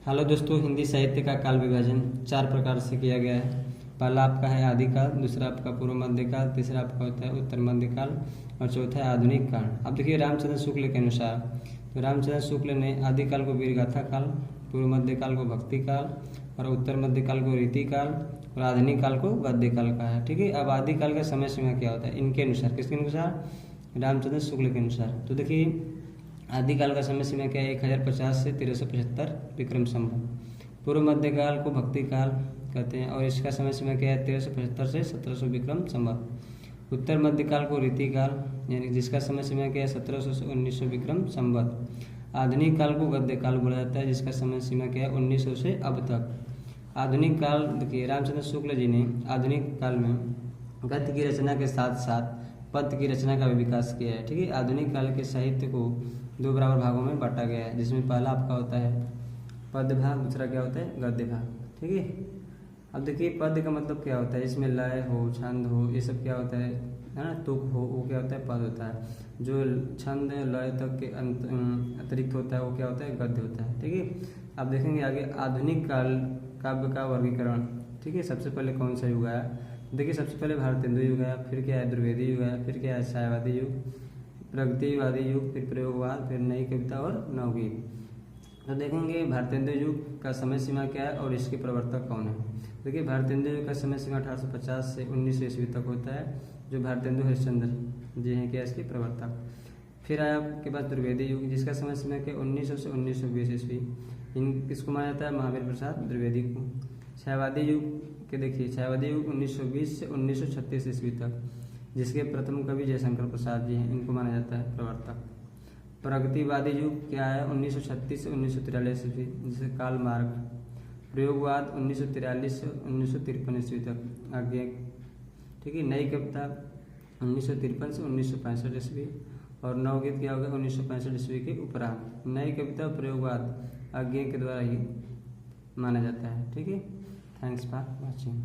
Hello दोस्तों, हिंदी साहित्य का काल विभाजन 4 प्रकार से किया गया है। पहला आपका है आदिकाल, दूसरा आपका पूर्व मध्यकाल, तीसरा आपका होता है उत्तर मध्यकाल और चौथा है आधुनिक काल। अब देखिए रामचंद्र शुक्ल के अनुसार, तो रामचंद्र शुक्ल ने आदिकाल को वीरगाथा काल, पूर्व मध्यकाल को भक्ति काल और उत्तर मध्यकाल को रीति काल और आधुनिक काल को गद्य काल कहा है। ठीक है, अब आदिकाल का समय सीमा क्या होता है इनके अनुसार, किसके अनुसार? रामचंद्र शुक्ल के अनुसार। तो देखिए आदिकाल का समय सीमा क्या है? 1050 से 1375 विक्रम संवत। पूर्व मध्यकाल को भक्ति काल कहते हैं और इसका समय सीमा क्या है? 1375 से 1700 विक्रम संवत। उत्तर मध्यकाल को रीति काल, यानी जिसका समय सीमा क्या है? 1700 से 1900 विक्रम संवत। आधुनिक काल को गद्य काल बोला जाता है, जिसका समय सीमा क्या है? 1900 से अब तक। आधुनिक काल देखिए रामचंद्र शुक्ल जी ने आधुनिक काल में गद्य की रचना के साथ साथ पद्य की रचना का भी विकास किया है। ठीक है, आधुनिक काल के साहित्य को 2 बराबर भागों में बांटा गया है, जिसमें पहला आपका होता है पद्य भाग, दूसरा क्या होता है? गद्य भाग। ठीक है, अब देखिए पद्य का मतलब क्या होता है? इसमें लय हो, छंद हो, ये सब क्या होता है ना, तुक हो, वो क्या होता है? पद होता है। जो छंद लय तक के अतिरिक्त होता है वो क्या होता है? गद्य होता है। ठीक है, अब देखेंगे आगे आधुनिक काल काव्य का वर्गीकरण। ठीक है, सबसे पहले कौन सा युग आया? देखिए सबसे पहले भारतेंदु युग आया, फिर क्या है? द्विवेदी युग आया, फिर क्या है? छायावादी युग, प्रगतिवादी युग, फिर प्रयोगवाद, फिर नई कविता और नवगीत। तो देखेंगे भारतेंदु युग का समय सीमा क्या है और इसके प्रवर्तक कौन है। देखिए भारतेंदु युग का समय सीमा 1850 से 1900 ईस्वी तक होता है, जो भारतेंदु हरिश्चंद्र जी हैं क्या इसके प्रवर्तक। फिर आया आपके पास द्विवेदी युग, जिसका समय सीमा क्या 1900 से 1920 ईस्वी। किसको माना जाता है? महावीर प्रसाद द्विवेदी को। छायावादी युग के देखिए छायावादी युग 1920 से 1936 ईस्वी तक, जिसके प्रथम कवि जयशंकर प्रसाद जी हैं, इनको माना जाता है प्रवर्तक। प्रगतिवादी युग क्या है? 1936 से 1943 ईस्वी, जिसे कार्ल मार्क्स। प्रयोगवाद 1943 से 1953 ईस्वी तक आगे। ठीक है, नई कविता 1953 से 1965 ईस्वी और नवगीत क्या होगा? 1965 ईस्वी के उपरांत। नई कविता प्रयोगवाद आगे के द्वारा ही माना जाता है। ठीक है, थैंक्स फॉर वॉचिंग।